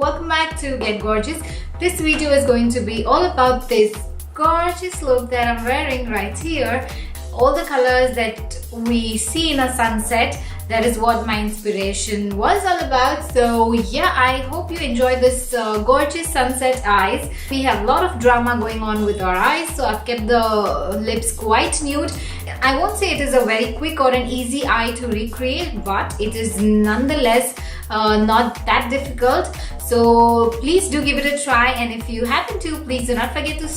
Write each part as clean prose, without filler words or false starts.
welcome back to Get Gorgeous. This video is going to be all about this gorgeous look that I'm wearing right here. All the colors that we see in a sunset, that is what my inspiration was all about. So yeah, I hope you enjoy this gorgeous sunset eyes. We have a lot of drama going on with our eyes, so I've kept the lips quite nude. I won't say it is a very quick or an easy eye to recreate, but it is nonetheless not that difficult. So please do give it a try, and if you happen to, please do not forget to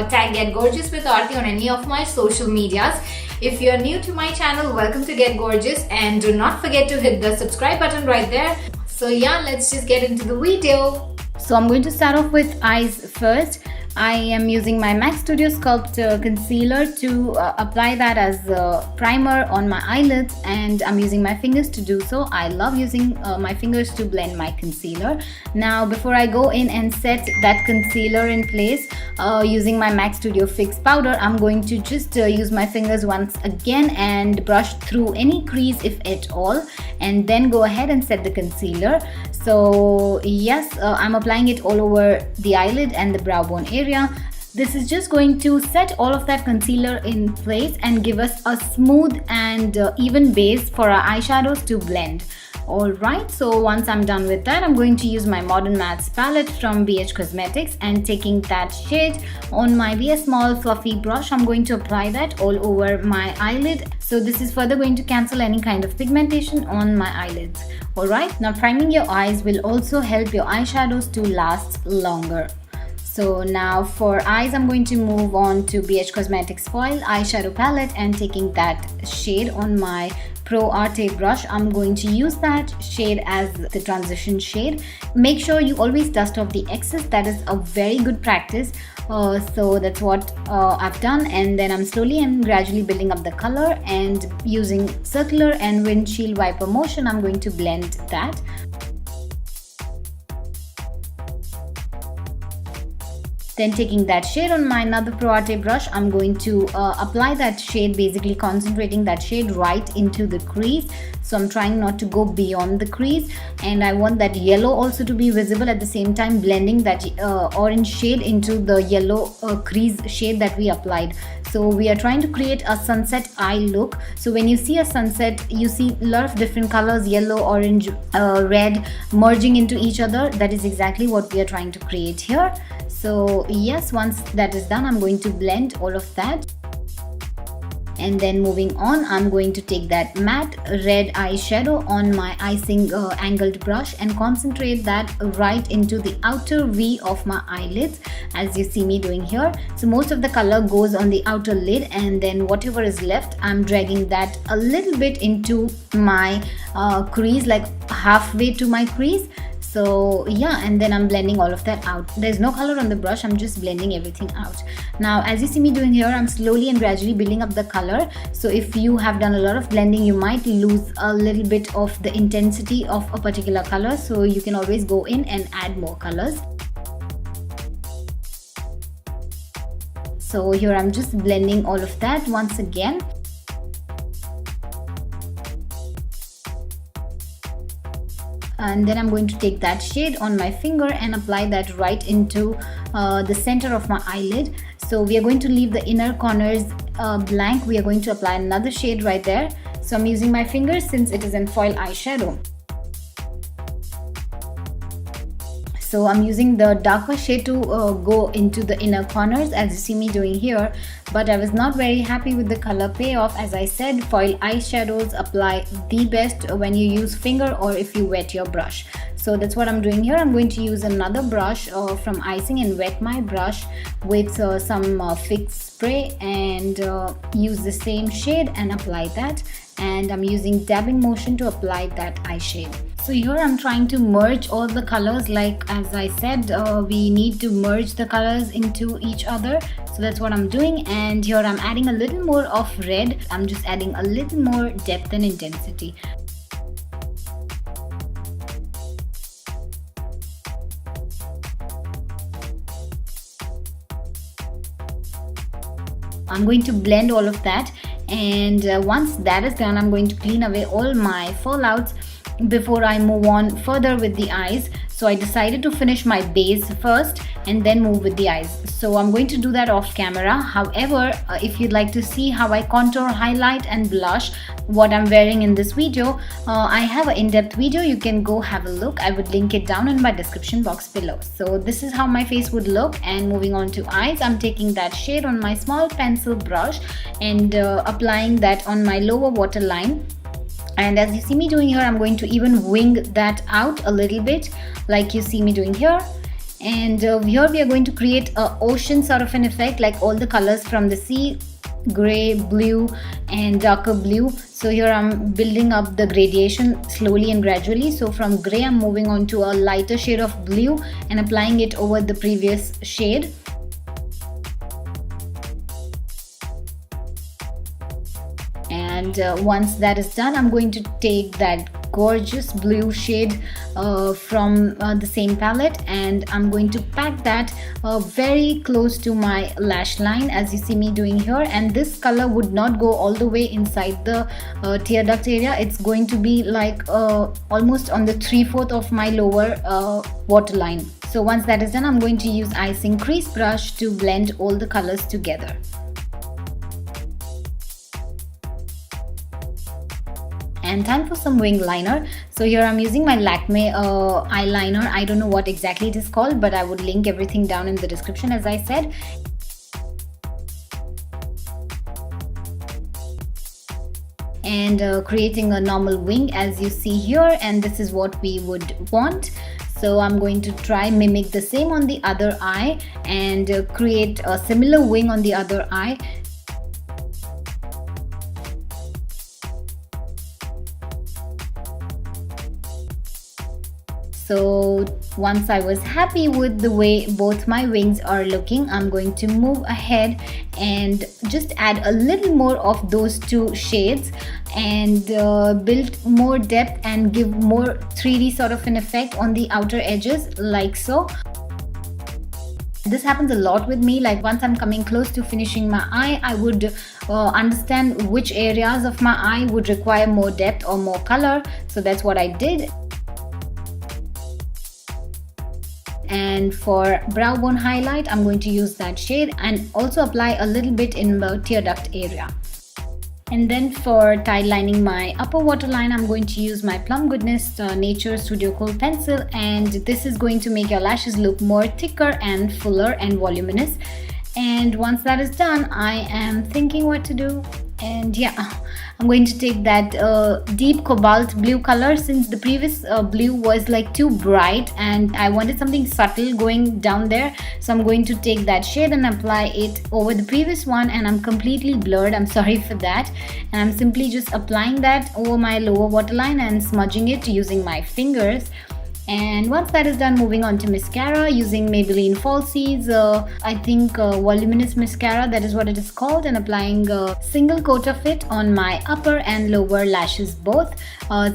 tag Get Gorgeous with Aarti on any of my social medias. If you are new to my channel, welcome to Get Gorgeous, and do not forget to hit the subscribe button right there. So yeah, let's just get into the video. So I'm going to start off with eyes first. I am using my MAC Studio Sculpt concealer to apply that as a primer on my eyelids, and I'm using my fingers to do so. I love using my fingers to blend my concealer. Now before I go in and set that concealer in place using my MAC Studio Fix powder, I'm going to just use my fingers once again and brush through any crease if at all, and then go ahead and set the concealer. So yes, I'm applying it all over the eyelid and the brow bone area. This is just going to set all of that concealer in place and give us a smooth and even base for our eyeshadows to blend. Alright, so once I'm done with that, I'm going to use my Modern Mattes palette from BH Cosmetics, and taking that shade on my BS Small fluffy brush, I'm going to apply that all over my eyelid. So this is further going to cancel any kind of pigmentation on my eyelids. Alright, now priming your eyes will also help your eyeshadows to last longer. So now for eyes, I'm going to move on to BH Cosmetics Foil Eyeshadow Palette, and taking that shade on my Pro Arte brush, I'm going to use that shade as the transition shade. Make sure you always dust off the excess. That is a very good practice. So that's what I've done, and then I'm slowly and gradually building up the color, and using circular and windshield wiper motion, I'm going to blend that. Then taking that shade on my another Pro Arte brush, I'm going to apply that shade, basically concentrating that shade right into the crease. So I'm trying not to go beyond the crease, and I want that yellow also to be visible, at the same time blending that orange shade into the yellow crease shade that we applied. So we are trying to create a sunset eye look. So when you see a sunset, you see a lot of different colors, yellow, orange, red, merging into each other. That is exactly what we are trying to create here. So yes, once that is done, I'm going to blend all of that. And then moving on, I'm going to take that matte red eyeshadow on my icing angled brush and concentrate that right into the outer V of my eyelids, as you see me doing here. So most of the color goes on the outer lid, and then whatever is left, I'm dragging that a little bit into my crease, like halfway to my crease. So yeah, and then I'm blending all of that out. There's no color on the brush, I'm just blending everything out. Now as you see me doing here, I'm slowly and gradually building up the color. So if you have done a lot of blending, you might lose a little bit of the intensity of a particular color. So you can always go in and add more colors. So here I'm just blending all of that once again. And then I'm going to take that shade on my finger and apply that right into the center of my eyelid. So we are going to leave the inner corners blank. We are going to apply another shade right there. So I'm using my fingers since it is in foil eyeshadow. So I'm using the darker shade to go into the inner corners, as you see me doing here. But I was not very happy with the color payoff. As I said, foil eyeshadows apply the best when you use finger or if you wet your brush. So that's what I'm doing here. I'm going to use another brush from icing and wet my brush with some fix spray, and use the same shade and apply that. And I'm using dabbing motion to apply that eye shade. So here I'm trying to merge all the colors, like as I said, we need to merge the colors into each other. So that's what I'm doing, and here I'm adding a little more of red. I'm just adding a little more depth and intensity. I'm going to blend all of that, and once that is done, I'm going to clean away all my fallouts before I move on further with the eyes. So So I decided to finish my base first and then move with the eyes. So I'm going to do that off camera. However, if you'd like to see how I contour, highlight and blush what I'm wearing in this video, I have an in-depth video. You can go have a look. I would link it down in my description box below. So this is how my face would look. And moving on to eyes, I'm taking that shade on my small pencil brush and applying that on my lower waterline. And as you see me doing here, I'm going to even wing that out a little bit like you see me doing here. And here we are going to create a ocean sort of an effect, like all the colors from the sea, gray, blue and darker blue. So here I'm building up the gradation slowly and gradually. So from gray I'm moving on to a lighter shade of blue and applying it over the previous shade. And once that is done, I'm going to take that gorgeous blue shade from the same palette, and I'm going to pack that very close to my lash line as you see me doing here. And this color would not go all the way inside the tear duct area. It's going to be like almost on the 3/4 of my lower waterline. So once that is done, I'm going to use icing crease brush to blend all the colors together. And time for some wing liner. So here I'm using my Lakme eyeliner. I don't know what exactly it is called, but I would link everything down in the description as I said. And creating a normal wing as you see here, and this is what we would want. So I'm going to try mimic the same on the other eye and create a similar wing on the other eye. So once I was happy with the way both my wings are looking, I'm going to move ahead and just add a little more of those two shades and build more depth and give more 3D sort of an effect on the outer edges, like so. This happens a lot with me. Like once I'm coming close to finishing my eye, I would understand which areas of my eye would require more depth or more color. So that's what I did. And for brow bone highlight, I'm going to use that shade and also apply a little bit in the tear duct area. And then for tide lining my upper waterline, I'm going to use my Plum Goodness Nature Studio Kohl pencil, and this is going to make your lashes look more thicker and fuller and voluminous. And once that is done, I am thinking what to do. And yeah, I'm going to take that deep cobalt blue color, since the previous blue was like too bright and I wanted something subtle going down there. So I'm going to take that shade and apply it over the previous one, and I'm completely blurred, I'm sorry for that. And I'm simply just applying that over my lower waterline and smudging it using my fingers. And once that is done, moving on to mascara using Maybelline Falsies, I think voluminous mascara, that is what it is called, and applying a single coat of it on my upper and lower lashes both,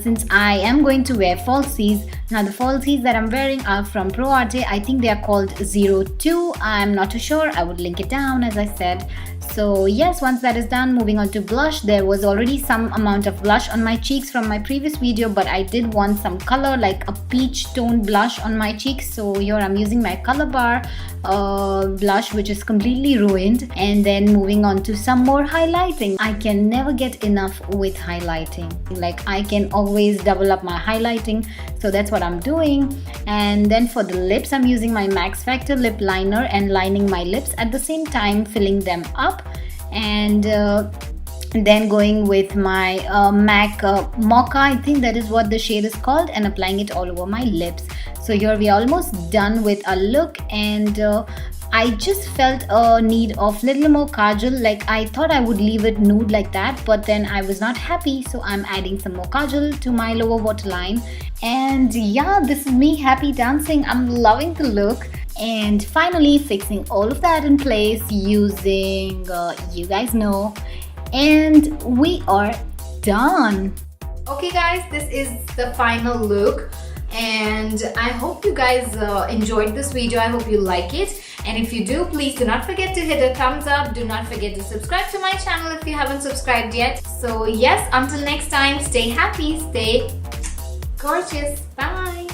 since I am going to wear falsies. Now the falsies that I'm wearing are from ProArte. I think they are called 02. I'm not too sure. I would link it down as I said. So yes, once that is done, moving on to blush. There was already some amount of blush on my cheeks from my previous video, but I did want some color, like a peach tone blush on my cheeks. So here I'm using my COLORBAR blush, which is completely ruined. And then moving on to some more highlighting. I can never get enough with highlighting. Like I can always double up my highlighting. So that's what I'm doing. And then for the lips, I'm using my Max Factor lip liner and lining my lips at the same time, filling them up. And then going with my MAC Mocha, I think that is what the shade is called, and applying it all over my lips. So here we are almost done with our look, and I just felt a need of little more kajal. Like I thought I would leave it nude like that, but then I was not happy, so I'm adding some more kajal to my lower waterline. And yeah, this is me happy dancing. I'm loving the look. And finally fixing all of that in place using you guys know, and we are done. Okay guys, this is the final look, and I hope you guys enjoyed this video. I hope you like it, and if you do, please do not forget to hit a thumbs up. Do not forget to subscribe to my channel if you haven't subscribed yet. So yes, until next time, stay happy, stay gorgeous, bye.